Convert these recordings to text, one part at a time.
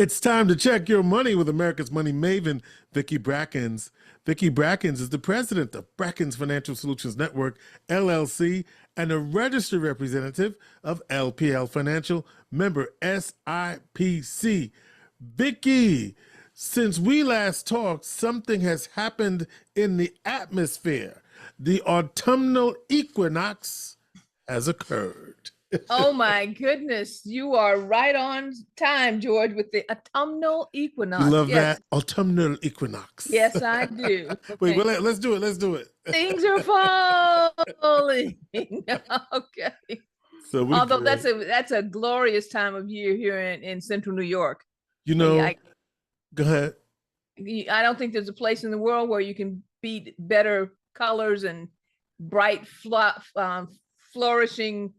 It's time to check your money with America's money maven, Vicki Brackens. Vicki Brackens is the president of Brackens Financial Solutions Network, LLC, and a registered representative of LPL Financial, member SIPC. Vicki, since we last talked, something has happened in the atmosphere. The autumnal equinox has occurred. Oh my goodness, you are right on time, George, with the autumnal equinox. You love Yes. that? Autumnal equinox. Yes, I do. Wait, Okay. well, let's do it. Let's do it. Things are falling. Okay. So we Although good. that's a glorious time of year here in central New York. You know, go ahead. I don't think there's a place in the world where you can beat better colors and bright flourishing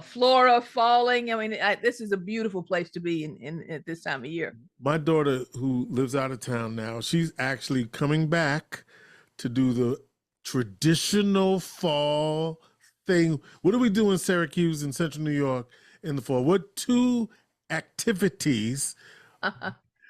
flora falling. I mean, this is a beautiful place to be in at this time of year. My daughter, who lives out of town now, she's actually coming back to do the traditional fall thing. What do we do in Syracuse in Central New York in the fall? What two activities?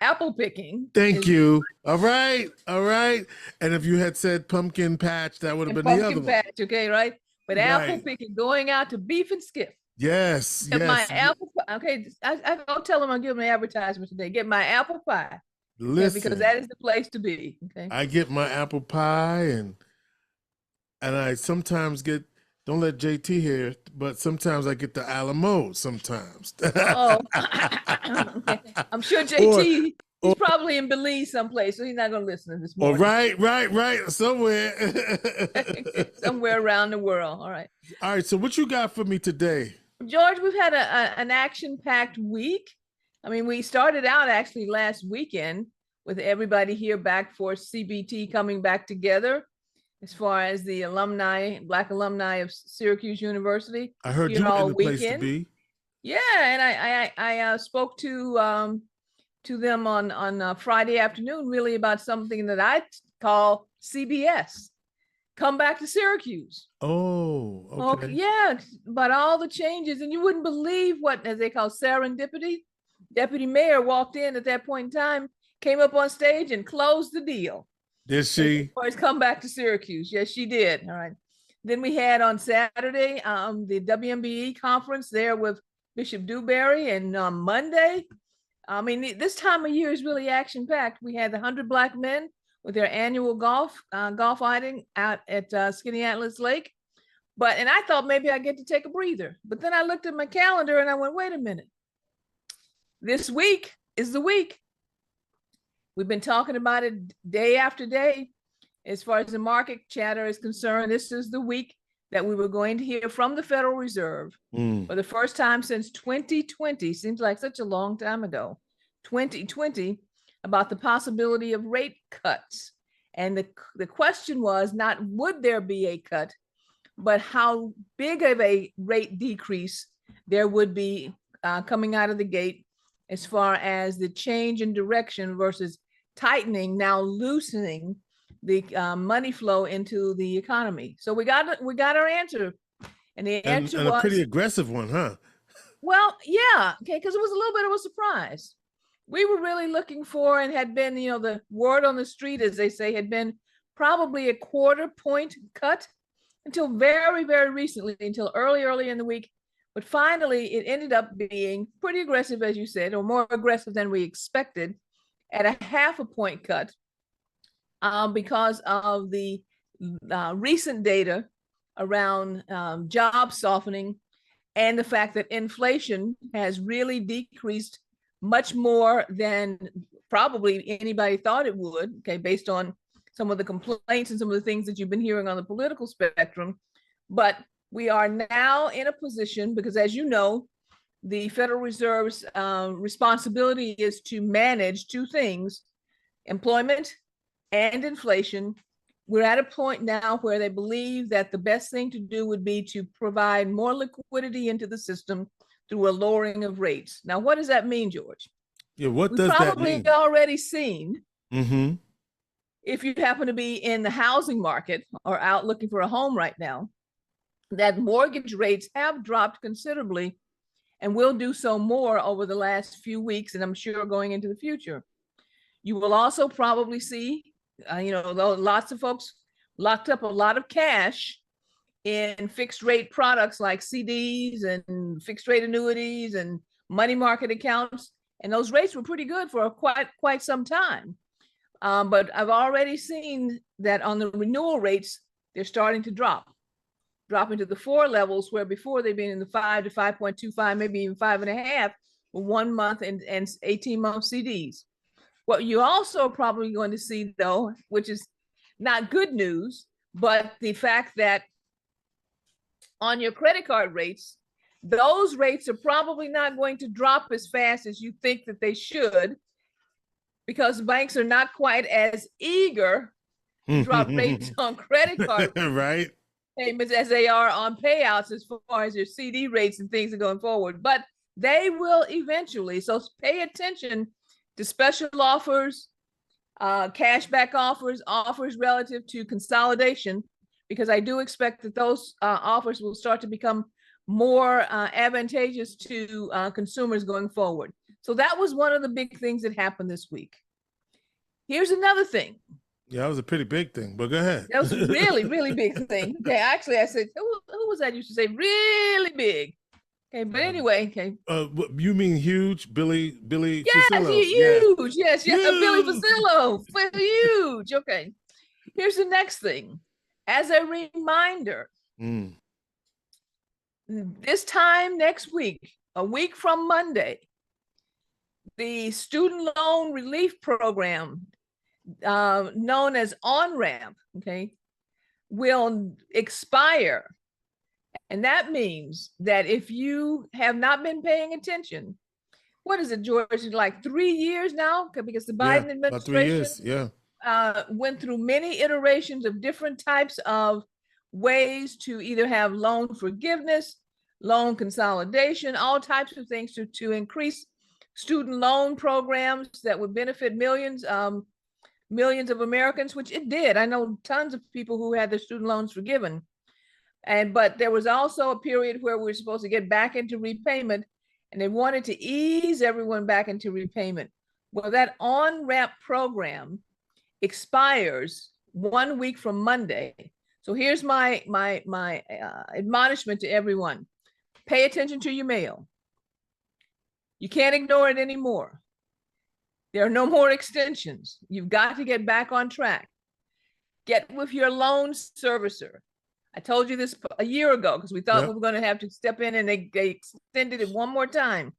Apple picking. Thank you. All right. And if you had said pumpkin patch, that would have been the other one. Pumpkin patch, okay, right? But apple picking, going out to beef and skiff. Yes. Get my apple pie. Okay, I'll tell them I'll give them an advertisement today. Get my apple pie. Listen, because that is the place to be. Okay. I get my apple pie and I sometimes get, don't let JT hear it, but sometimes I get the Alamo sometimes. Oh, okay. I'm sure JT, he's probably in Belize someplace, so he's not going to listen to this morning. Right. Somewhere. Somewhere around the world. All right. All right. So what you got for me today? George, we've had an action-packed week. I mean, we started out actually last weekend with everybody here back for CBT coming back together as far as the Black alumni of Syracuse University. I heard you were in the place to be. Yeah, and I spoke to them on Friday afternoon, really about something that I call CBS. Come back to Syracuse. Oh, okay. Yeah, but all the changes, and you wouldn't believe what, as they call serendipity. Deputy mayor walked in at that point in time, came up on stage and closed the deal. Did she? Or come back to Syracuse. Yes, she did. All right. Then we had on Saturday the WMBE conference there with Bishop Dewberry, and on Monday, I mean, this time of year is really action-packed. We had the 100 Black men with their annual golf outing out at Skinny Atlas Lake. And I thought maybe I'd get to take a breather. But then I looked at my calendar and I went, wait a minute. This week is the week. We've been talking about it day after day. As far as the market chatter is concerned, this is the week that we were going to hear from the Federal Reserve for the first time since 2020, seems like such a long time ago, 2020, about the possibility of rate cuts. And the question was not would there be a cut, but how big of a rate decrease there would be coming out of the gate as far as the change in direction versus tightening, now loosening the money flow into the economy. So we got our answer, and the answer was a pretty aggressive one, huh? Well, yeah, okay, because it was a little bit of a surprise. We were really looking for, and had been, the word on the street, as they say, had been probably a 1/4 point cut until very, very recently, until early in the week. But finally, it ended up being pretty aggressive, as you said, or more aggressive than we expected, at a 1/2 point cut because of the recent data around job softening and the fact that inflation has really decreased much more than probably anybody thought it would, okay, based on some of the complaints and some of the things that you've been hearing on the political spectrum. But we are now in a position, because as you know, the Federal Reserve's responsibility is to manage two things, employment and inflation. We're at a point now where they believe that the best thing to do would be to provide more liquidity into the system through a lowering of rates. Now, what does that mean, George? Yeah, what does that mean? Probably already seen, if you happen to be in the housing market or out looking for a home right now, that mortgage rates have dropped considerably. and will do so more over the last few weeks, and I'm sure going into the future. You will also probably see, lots of folks locked up a lot of cash in fixed rate products like CDs and fixed rate annuities and money market accounts. And those rates were pretty good for quite some time. But I've already seen that on the renewal rates, they're starting to drop into the 4 levels, where before they've been in the 5 to 5.25, maybe even 5.5 for 1 month and 18-month CDs. What you also are probably going to see, though, which is not good news, but the fact that on your credit card rates, those rates are probably not going to drop as fast as you think that they should, because banks are not quite as eager to drop rates on credit card right payments as they are on payouts, as far as your CD rates and things are going forward. But they will eventually. So pay attention to special offers, cashback offers relative to consolidation, because I do expect that those offers will start to become more advantageous to consumers going forward. So that was one of the big things that happened this week. Here's another thing. Yeah, that was a pretty big thing, but go ahead. That was a really, really big thing. Okay, actually, I said, who was that used to say really big? Okay, but anyway, okay. You mean huge, Billy Yes, Fusillo? huge. Yes, Huge. Billy Fusillo, huge. Okay, here's the next thing. As a reminder, this time next week, a week from Monday, the student loan relief program, known as On-Ramp, okay, will expire. And that means that if you have not been paying attention, what is it, George? Like 3 years now, because the Biden administration, about 3 years, went through many iterations of different types of ways to either have loan forgiveness, loan consolidation, all types of things to increase student loan programs that would benefit millions of Americans, which it did. I know tons of people who had their student loans forgiven. But there was also a period where we were supposed to get back into repayment, and they wanted to ease everyone back into repayment. Well, that On-Ramp program expires 1 week from Monday. So here's my admonishment to everyone. Pay attention to your mail. You can't ignore it anymore. There are no more extensions. You've got to get back on track. Get with your loan servicer. I told you this a year ago because we thought we were going to have to step in, and they extended it one more time.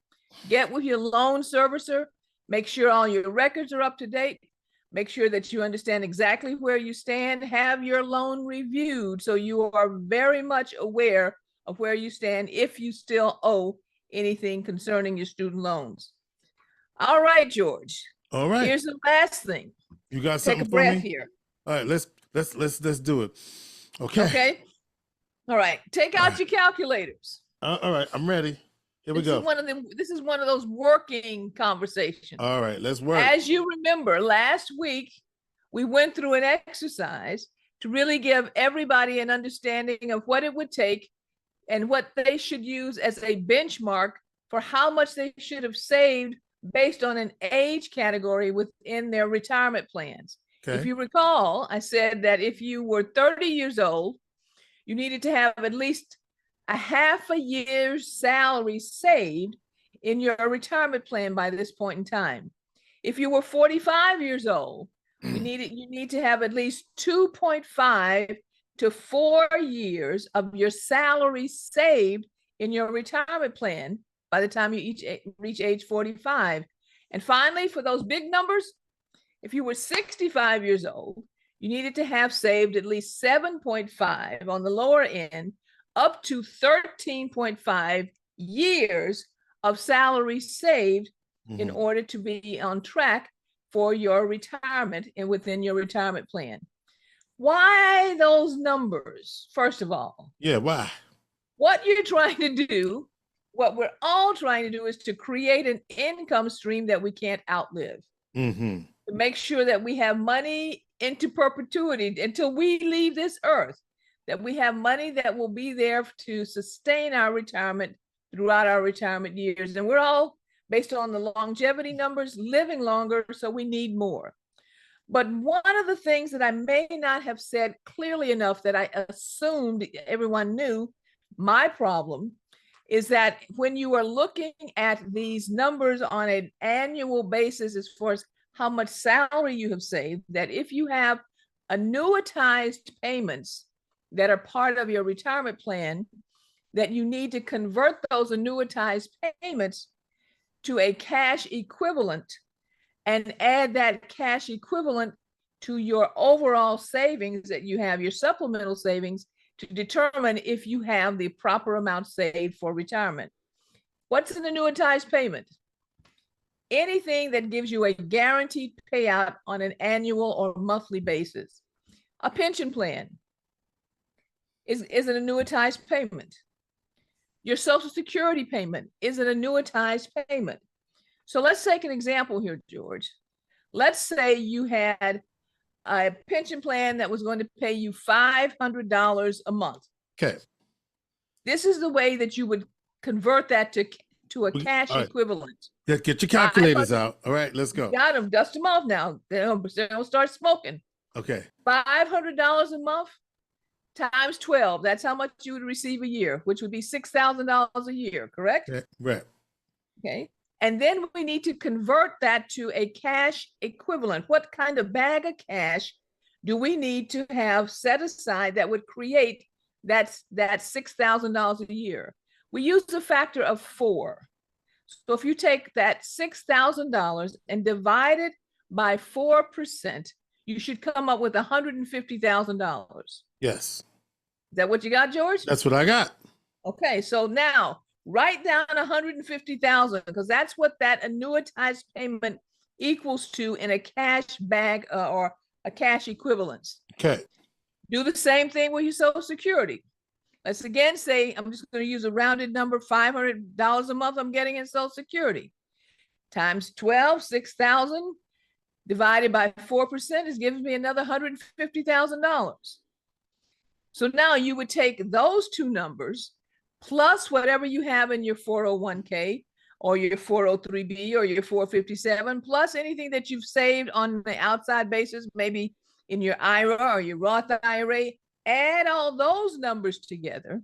Get with your loan servicer. Make sure all your records are up to date. Make sure that you understand exactly where you stand. Have your loan reviewed so you are very much aware of where you stand if you still owe anything concerning your student loans. All right, George. All right. Here's the last thing. You got something Take a breath for me? here. All right, let's do it. Okay. Okay. All right. Take out your calculators. All right, I'm ready. Here we go. This is one of those working conversations. All right, let's work. As you remember, last week we went through an exercise to really give everybody an understanding of what it would take and what they should use as a benchmark for how much they should have saved based on an age category within their retirement plans. Okay. If you recall, I said that if you were 30 years old, you needed to have at least a half a year's salary saved in your retirement plan by this point in time. If you were 45 years old, you need to have at least 2.5 to 4 years of your salary saved in your retirement plan by the time you reach age 45. And finally, for those big numbers, if you were 65 years old, you needed to have saved at least 7.5 on the lower end, up to 13.5 years of salary saved in order to be on track for your retirement and within your retirement plan. Why those numbers, first of all? Yeah, why? What you're trying to do, what we're all trying to do, is to create an income stream that we can't outlive. To make sure that we have money into perpetuity until we leave this earth, that we have money that will be there to sustain our retirement throughout our retirement years. And we're all, based on the longevity numbers, living longer, so we need more. But one of the things that I may not have said clearly enough that I assumed everyone knew, my problem, is that when you are looking at these numbers on an annual basis, as far as how much salary you have saved, that if you have annuitized payments that are part of your retirement plan, that you need to convert those annuitized payments to a cash equivalent and add that cash equivalent to your overall savings that you have, your supplemental savings, to determine if you have the proper amount saved for retirement. What's an annuitized payment? Anything that gives you a guaranteed payout on an annual or monthly basis. A pension plan is an annuitized payment. Your Social Security payment is an annuitized payment. So let's take an example here, George. Let's say you had a pension plan that was going to pay you $500 a month. Okay. This is the way that you would convert that to a cash equivalent. Get your calculators out. All right, let's go. Got them. Dust them off now. They don't start smoking. Okay. $500 a month times 12. That's how much you would receive a year, which would be $6,000 a year, correct? Okay. Right. Okay. And then we need to convert that to a cash equivalent. What kind of bag of cash do we need to have set aside that would create that $6,000 a year? We use a factor of 4. So if you take that $6,000 and divide it by 4%, you should come up with $150,000. Yes. Is that what you got, George? That's what I got. Okay, so now write down 150,000 because that's what that annuitized payment equals to in a cash bag or a cash equivalence. Okay. Do the same thing with your Social Security. Let's again say, I'm just going to use a rounded number, $500 a month I'm getting in Social Security. Times 12, 6,000 divided by 4% is giving me another $150,000. So now you would take those two numbers plus whatever you have in your 401k or your 403b or your 457, plus anything that you've saved on the outside basis, maybe in your IRA or your Roth IRA, add all those numbers together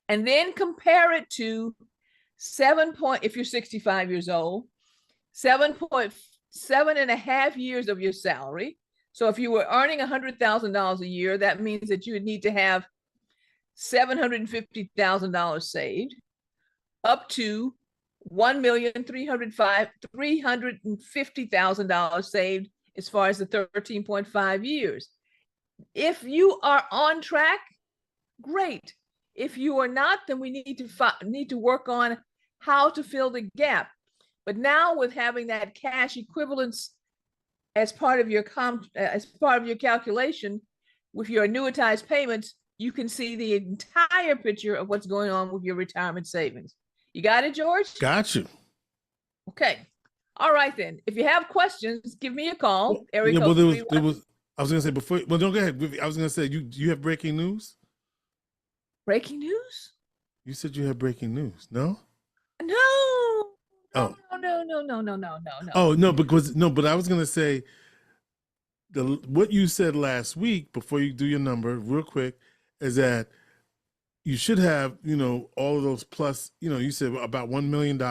and then compare it to if you're 65 years old, 7.5 years of your salary. So if you were earning $100,000 a year, that means that you would need to have $750,000 saved, up to $1,350,000 saved as far as the 13.5 years. If you are on track, great. If you are not, then we need to work on how to fill the gap. But now with having that cash equivalence as part of your calculation with your annuitized payments, you can see the entire picture of what's going on with your retirement savings. You got it, George? Got you. Okay. All right, then. If you have questions, give me a call. I was going to say before. Well, don't go ahead. I was going to say you have breaking news. Breaking news? You said you had breaking news. No. No. Oh. No. Oh no, but I was going to say what you said last week before you do your number real quick is that you should have, all of those plus, you said about $1 million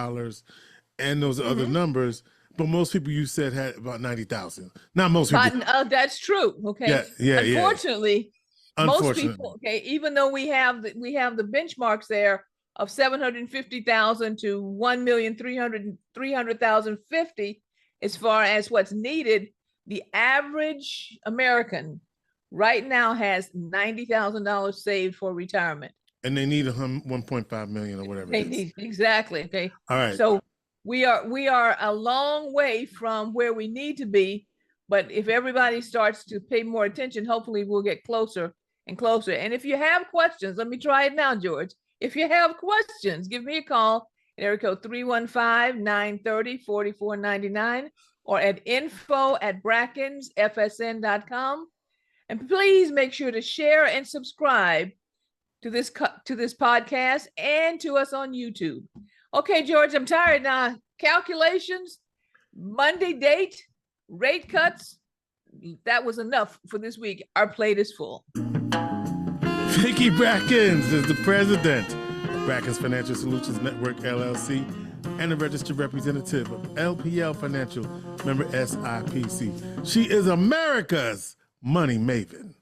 and those other numbers, but most people you said had about 90,000. Not most people. That's true. Okay. Yeah. Unfortunately, most people, okay, even though we have the benchmarks there of 750,000 to 1,300,050 as far as what's needed, the average American right now has $90,000 saved for retirement. And they need 1.5 million or whatever. They need, exactly. Okay. All right. So we are a long way from where we need to be, but if everybody starts to pay more attention, hopefully we'll get closer and closer. And if you have questions, let me try it now, George. If you have questions, give me a call at area code 315-930-4499 or at info@brackensfsn.com. And please make sure to share and subscribe to this podcast and to us on YouTube. Okay, George, I'm tired now. Calculations, Monday date, rate cuts. That was enough for this week. Our plate is full. Vicki Brackens is the president of Brackens Financial Solutions Network, LLC, and a registered representative of LPL Financial, member SIPC. She is America's money maven.